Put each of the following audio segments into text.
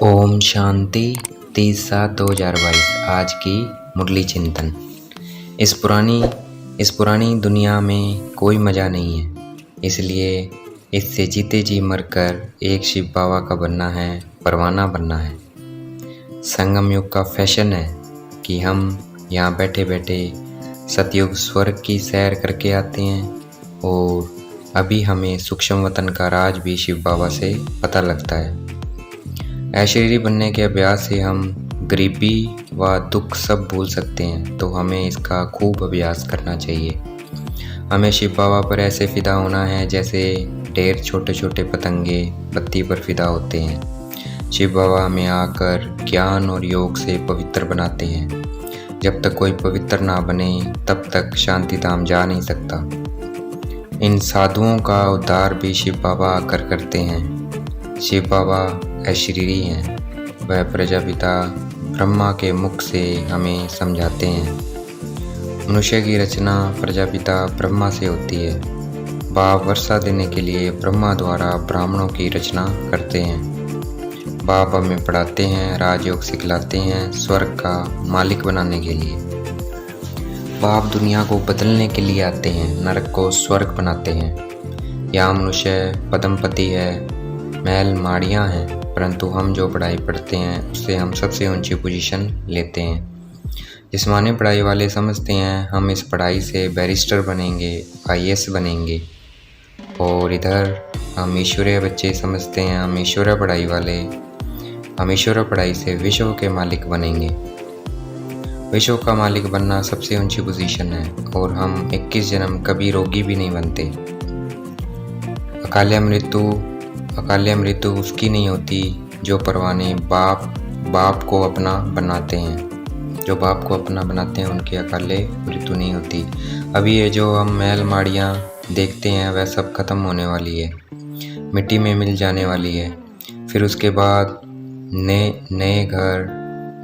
ओम शांति 30/7/2022। आज की मुरली चिंतन। इस पुरानी दुनिया में कोई मज़ा नहीं है, इसलिए इससे जीते जी मरकर एक शिव बाबा का बनना है, परवाना बनना है। संगम युग का फैशन है कि हम यहाँ बैठे बैठे सतयुग स्वर्ग की सैर करके आते हैं और अभी हमें सूक्ष्म वतन का राज भी शिव बाबा से पता लगता है। ऐश्वर्य बनने के अभ्यास से हम गरीबी व दुख सब भूल सकते हैं, तो हमें इसका खूब अभ्यास करना चाहिए। हमें शिव बाबा पर ऐसे फिदा होना है जैसे ढेर छोटे छोटे पतंगे बत्ती पर फिदा होते हैं। शिव बाबा हमें आकर ज्ञान और योग से पवित्र बनाते हैं। जब तक कोई पवित्र ना बने तब तक शांति धाम जा नहीं सकता। इन साधुओं का उद्धार भी शिव बाबा आकर करते हैं। शिव बाबा अशरीरी हैं, वह प्रजापिता ब्रह्मा के मुख से हमें समझाते हैं। मनुष्य की रचना प्रजापिता ब्रह्मा से होती है। बाप वर्षा देने के लिए ब्रह्मा द्वारा ब्राह्मणों की रचना करते हैं। बाप हमें पढ़ाते हैं, राजयोग सिखलाते हैं, स्वर्ग का मालिक बनाने के लिए। बाप दुनिया को बदलने के लिए आते हैं, नरक को स्वर्ग बनाते हैं। यहाँ मनुष्य पदमपति है, महल माड़ियाँ हैं, परंतु हम जो पढ़ाई पढ़ते हैं उससे हम सबसे ऊंची पोजीशन लेते हैं। जिस्मानी पढ़ाई वाले समझते हैं हम इस पढ़ाई से बैरिस्टर बनेंगे, IAS बनेंगे, और इधर हम ईश्वरीय बच्चे समझते हैं हम ईश्वरीय पढ़ाई वाले हम ईश्वरीय पढ़ाई से विश्व के मालिक बनेंगे। विश्व का मालिक बनना सबसे ऊंची पोजीशन है और हम 21 जन्म कभी रोगी भी नहीं बनते। अकाल मृत्यु उसकी नहीं होती जो परवाने बाप को अपना बनाते हैं। जो बाप को अपना बनाते हैं उनकी अकाल मृत्यु नहीं होती। अभी ये जो हम महल माड़ियाँ देखते हैं वह सब खत्म होने वाली है, मिट्टी में मिल जाने वाली है। फिर उसके बाद नए घर,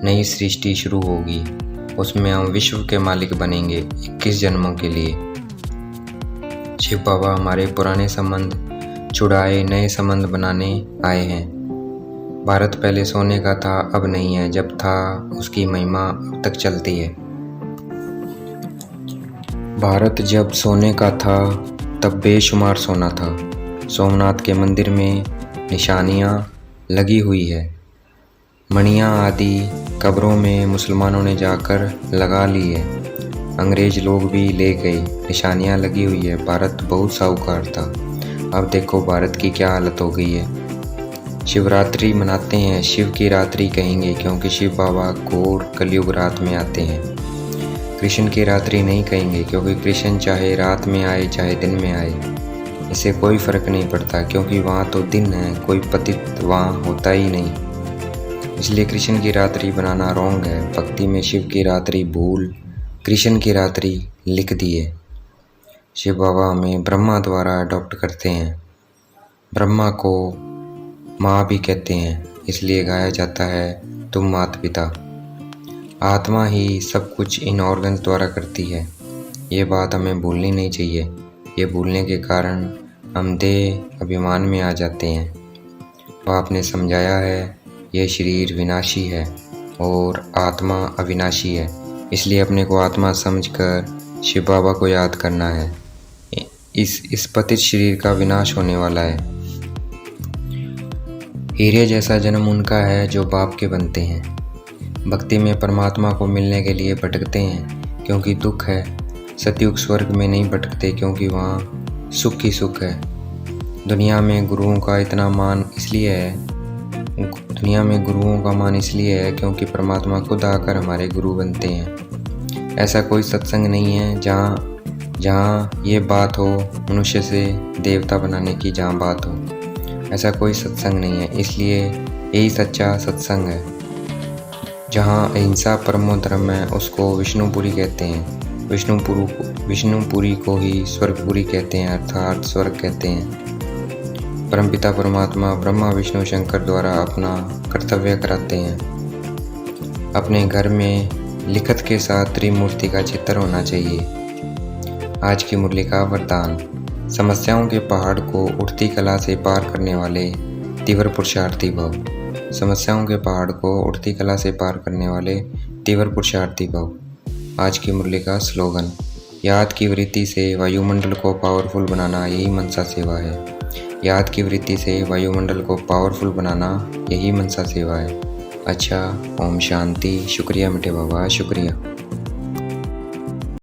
नई सृष्टि शुरू होगी, उसमें हम विश्व के मालिक बनेंगे 21 जन्मों के लिए। शिव बाबा हमारे पुराने संबंध छुड़ाए नए संबंध बनाने आए हैं। भारत पहले सोने का था, अब नहीं है। जब था उसकी महिमा अब तक चलती है। भारत जब सोने का था तब बेशुमार सोना था। सोमनाथ के मंदिर में निशानियाँ लगी हुई है। मणियाँ आदि कब्रों में मुसलमानों ने जाकर लगा ली है। अंग्रेज लोग भी ले गए, निशानियाँ लगी हुई है। भारत बहुत साहूकार था, अब देखो भारत की क्या हालत हो गई है। शिवरात्रि मनाते हैं, शिव की रात्रि कहेंगे क्योंकि शिव बाबा घोर कलयुग रात में आते हैं। कृष्ण की रात्रि नहीं कहेंगे क्योंकि कृष्ण चाहे रात में आए चाहे दिन में आए, इससे कोई फर्क नहीं पड़ता, क्योंकि वहाँ तो दिन है, कोई पतित वहाँ होता ही नहीं। इसलिए कृष्ण की रात्रि बनाना रॉन्ग है। भक्ति में शिव की रात्रि भूल कृष्ण की रात्रि लिख दिए। शिव बाबा हमें ब्रह्मा द्वारा अडॉप्ट करते हैं। ब्रह्मा को माँ भी कहते हैं, इसलिए गाया जाता है तुम माता पिता। आत्मा ही सब कुछ इन ऑर्गन्स द्वारा करती है। ये बात हमें भूलनी नहीं चाहिए। ये भूलने के कारण हम देह अभिमान में आ जाते हैं। बाप ने समझाया है ये शरीर विनाशी है और आत्मा अविनाशी है, इसलिए अपने को आत्मा समझकर शिव बाबा को याद करना है। इस पतित शरीर का विनाश होने वाला है। हीरे जैसा जन्म उनका है जो बाप के बनते हैं। भक्ति में परमात्मा को मिलने के लिए भटकते हैं क्योंकि दुख है। सतयुग स्वर्ग में नहीं भटकते क्योंकि वहाँ सुख ही सुख है। दुनिया में गुरुओं का मान इसलिए है क्योंकि परमात्मा खुद आकर हमारे गुरु बनते हैं। ऐसा कोई सत्संग नहीं है जहाँ ये बात हो मनुष्य से देवता बनाने की, जहाँ बात हो, ऐसा कोई सत्संग नहीं है। इसलिए यही सच्चा सत्संग है। जहाँ अहिंसा परमो धर्म है उसको विष्णुपुरी कहते हैं। विष्णुपुरी को ही स्वर्गपुरी कहते हैं, अर्थात स्वर्ग कहते हैं। परमपिता परमात्मा ब्रह्मा विष्णु शंकर द्वारा अपना कर्तव्य कराते हैं। अपने घर में लिखत के साथ त्रिमूर्ति का चित्र होना चाहिए। आज की मुरली का वरदान। समस्याओं के पहाड़ को उठती कला से पार करने वाले तीव्र पुरुषार्थी भव। समस्याओं के पहाड़ को उठती कला से पार करने वाले तीव्र पुरुषार्थी भव। आज की मुरली का स्लोगन, याद की वृत्ति से वायुमंडल को पावरफुल बनाना यही मनसा सेवा है। याद की वृत्ति से वायुमंडल को पावरफुल बनाना यही मनसा सेवा है। अच्छा, ओम शांति। शुक्रिया मीठे बाबा, शुक्रिया।